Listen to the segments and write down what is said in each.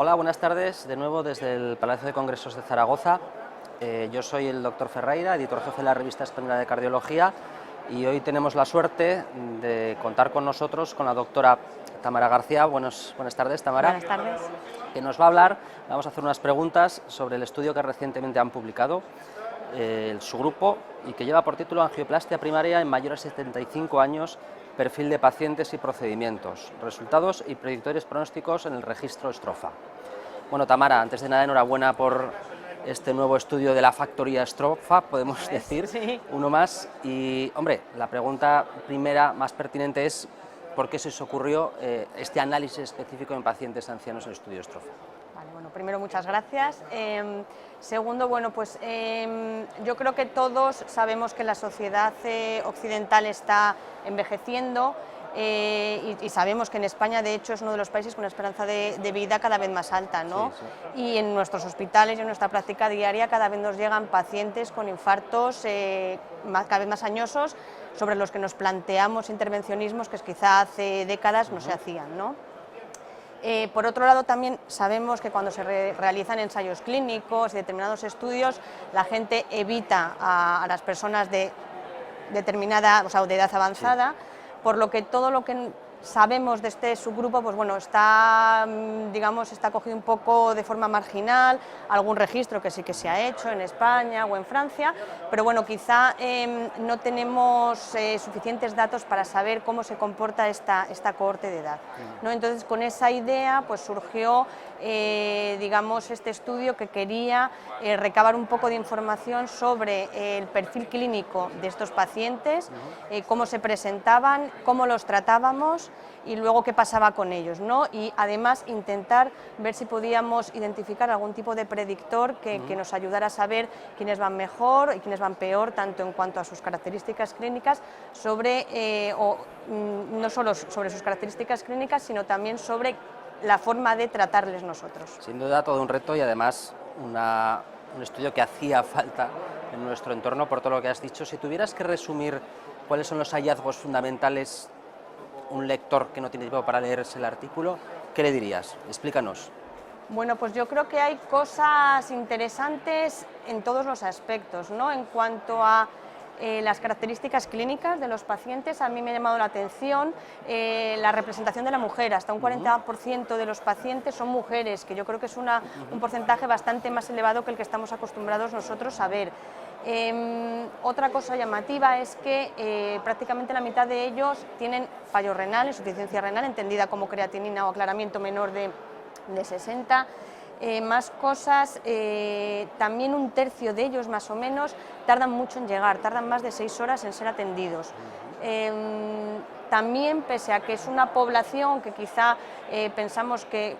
Hola, buenas tardes, de nuevo desde el Palacio de Congresos de Zaragoza. Yo soy el doctor Ferreira, editor jefe de la Revista Española de Cardiología, y hoy tenemos la suerte de contar con nosotros con la doctora Tamara García. Buenas tardes, Tamara. Buenas tardes. Que nos va a hablar, vamos a hacer unas preguntas sobre el estudio que recientemente han publicado su grupo y que lleva por título Angioplastia primaria en mayores de 75 años, perfil de pacientes y procedimientos, resultados y predictores pronósticos en el registro Strofa. Bueno, Tamara, antes de nada, enhorabuena por este nuevo estudio de la factoría Strofa, podemos decir, sí. Uno más. Y, hombre, la pregunta primera más pertinente es ¿por qué se os ocurrió este análisis específico en pacientes ancianos en el estudio Strofa? Vale, bueno, primero, muchas gracias. Segundo, bueno, pues yo creo que todos sabemos que la sociedad occidental está envejeciendo y sabemos que en España, de hecho, es uno de los países con una esperanza de vida cada vez más alta, ¿no? Sí, sí. Y en nuestros hospitales y en nuestra práctica diaria cada vez nos llegan pacientes con infartos cada vez más añosos, sobre los que nos planteamos intervencionismos que quizá hace décadas no se hacían, ¿no? Por otro lado, también sabemos que cuando se realizan ensayos clínicos y determinados estudios, la gente evita a las personas de determinada, o sea, de edad avanzada, sí. Por lo que todo lo que sabemos de este subgrupo, pues bueno, está, digamos, está cogido un poco de forma marginal, algún registro que sí que se ha hecho en España o en Francia, pero bueno, quizá no tenemos suficientes datos para saber cómo se comporta esta cohorte de edad, ¿no? Entonces, con esa idea, pues surgió, digamos, este estudio que quería recabar un poco de información sobre el perfil clínico de estos pacientes, cómo se presentaban, cómo los tratábamos y luego qué pasaba con ellos, ¿no? Y además intentar ver si podíamos identificar algún tipo de predictor que nos ayudara a saber quiénes van mejor y quiénes van peor, tanto en cuanto a sus características clínicas, no solo sobre sus características clínicas, sino también sobre la forma de tratarles nosotros. Sin duda todo un reto y además un estudio que hacía falta en nuestro entorno por todo lo que has dicho. Si tuvieras que resumir cuáles son los hallazgos fundamentales, un lector que no tiene tiempo para leerse el artículo, ¿qué le dirías? Explícanos. Bueno, pues yo creo que hay cosas interesantes en todos los aspectos, ¿no? En cuanto a las características clínicas de los pacientes, a mí me ha llamado la atención la representación de la mujer. Hasta un 40% de los pacientes son mujeres, que yo creo que es un porcentaje bastante más elevado que el que estamos acostumbrados nosotros a ver. Otra cosa llamativa es que prácticamente la mitad de ellos tienen fallo renal, insuficiencia renal, entendida como creatinina o aclaramiento menor de 60. Más cosas, también un tercio de ellos más o menos tardan mucho en llegar, tardan más de 6 horas en ser atendidos. También, pese a que es una población que quizá pensamos que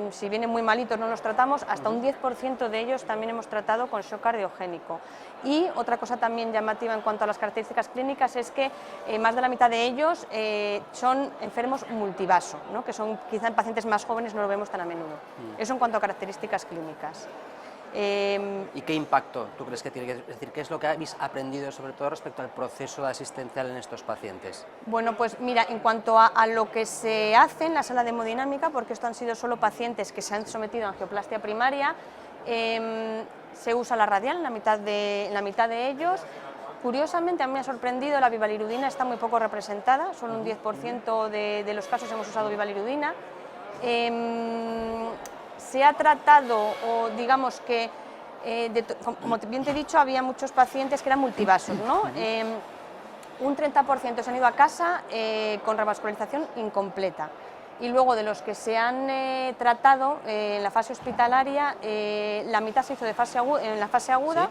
si vienen muy malitos no los tratamos, hasta un 10% de ellos también hemos tratado con shock cardiogénico. Y otra cosa también llamativa en cuanto a las características clínicas es que más de la mitad de ellos son enfermos multivaso, ¿no? Que son quizá en pacientes más jóvenes, no lo vemos tan a menudo. Eso en cuanto a características clínicas. ¿Y qué impacto tú crees que tiene? Es decir, ¿qué es lo que habéis aprendido sobre todo respecto al proceso asistencial en estos pacientes? Bueno, pues mira, en cuanto a lo que se hace en la sala de hemodinámica, porque esto han sido solo pacientes que se han sometido a angioplastia primaria, se usa la radial en la mitad de ellos. Curiosamente, a mí me ha sorprendido, la bivalirudina está muy poco representada, solo un 10% de los casos hemos usado bivalirudina. Se ha tratado, o digamos que, como bien te he dicho, había muchos pacientes que eran multivasos, ¿no? Un 30% se han ido a casa con revascularización incompleta. Y luego de los que se han tratado en la fase hospitalaria, la mitad se hizo en la fase aguda, ¿sí?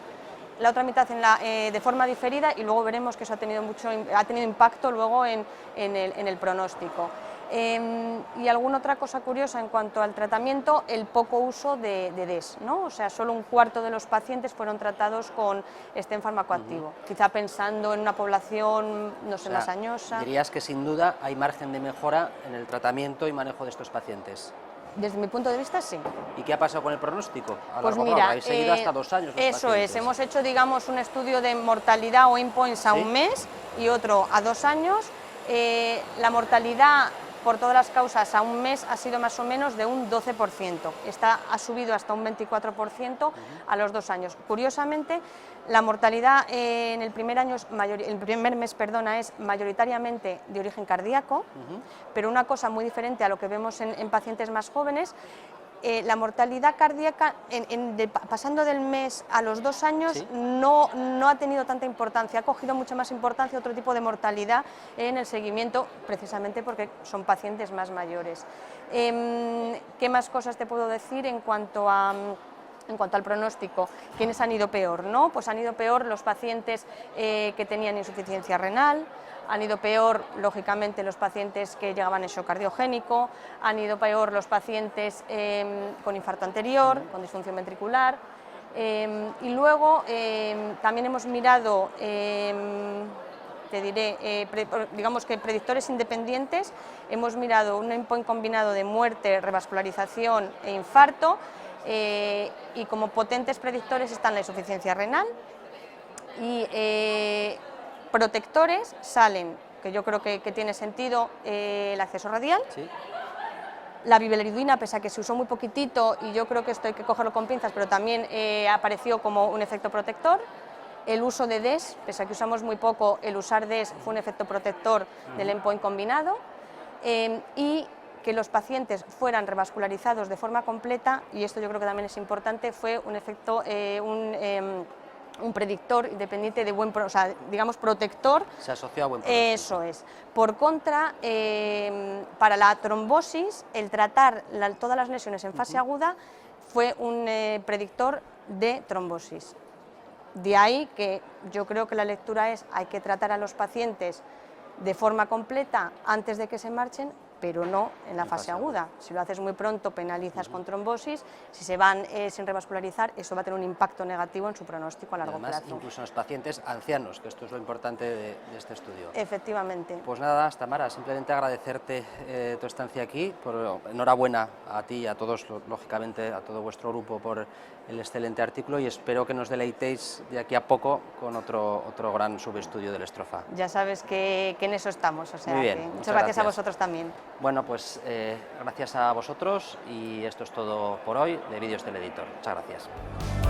La otra mitad de forma diferida, y luego veremos que eso ha tenido impacto luego en el pronóstico. Y alguna otra cosa curiosa en cuanto al tratamiento, el poco uso de DES, ¿no? O sea, solo un cuarto de los pacientes fueron tratados con este fármaco activo, quizá pensando en una población, no sé, más añosa. Dirías que sin duda hay margen de mejora en el tratamiento y manejo de estos pacientes. Desde mi punto de vista, sí. ¿Y qué ha pasado con el pronóstico? Pues mira, habéis seguido hasta 2 años. Eso es, hemos hecho, digamos, un estudio de mortalidad o endpoints a un mes y otro a 2 años. La mortalidad por todas las causas a un mes ha sido más o menos de un 12%. Ha subido hasta un 24% a los 2 años. Curiosamente, la mortalidad en el primer mes es mayoritariamente de origen cardíaco, pero una cosa muy diferente a lo que vemos en pacientes más jóvenes. La mortalidad cardíaca, pasando del mes a los 2 años, ¿sí? no ha tenido tanta importancia, ha cogido mucha más importancia otro tipo de mortalidad en el seguimiento, precisamente porque son pacientes más mayores. ¿Qué más cosas te puedo decir en cuanto al pronóstico? ¿Quiénes han ido peor? ¿No? Pues han ido peor los pacientes que tenían insuficiencia renal, han ido peor, lógicamente, los pacientes que llegaban en shock cardiogénico, han ido peor los pacientes con infarto anterior, con disfunción ventricular, y luego también hemos mirado, te diré, digamos que predictores independientes, hemos mirado un endpoint combinado de muerte, revascularización e infarto, y como potentes predictores están la insuficiencia renal y protectores salen, que yo creo que tiene sentido, el acceso radial, ¿Sí? la bivalirudina, pese a que se usó muy poquitito y yo creo que esto hay que cogerlo con pinzas, pero también apareció como un efecto protector. El uso de DES, pese a que usamos muy poco, el usar DES fue un efecto protector del endpoint combinado, y que los pacientes fueran revascularizados de forma completa, y esto yo creo que también es importante, fue un efecto, un predictor independiente de buen, digamos protector. Se asoció a buen pronóstico. Eso es. Por contra, para la trombosis, el tratar todas las lesiones en fase aguda fue un predictor de trombosis. De ahí que yo creo que la lectura es: hay que tratar a los pacientes de forma completa antes de que se marchen, pero no en la fase aguda. Si lo haces muy pronto, penalizas con trombosis. Si se van sin revascularizar, eso va a tener un impacto negativo en su pronóstico a largo plazo. Incluso en los pacientes ancianos, que esto es lo importante de este estudio. Efectivamente. Pues nada, Tamara, simplemente agradecerte tu estancia aquí. Enhorabuena a ti y a todos, lógicamente, a todo vuestro grupo por el excelente artículo, y espero que nos deleitéis de aquí a poco con otro gran subestudio del Estrofa. Ya sabes que en eso estamos, o sea, Muy bien, que muchas gracias a vosotros también. Bueno, pues gracias a vosotros, y esto es todo por hoy de Vídeos del Editor. Muchas gracias.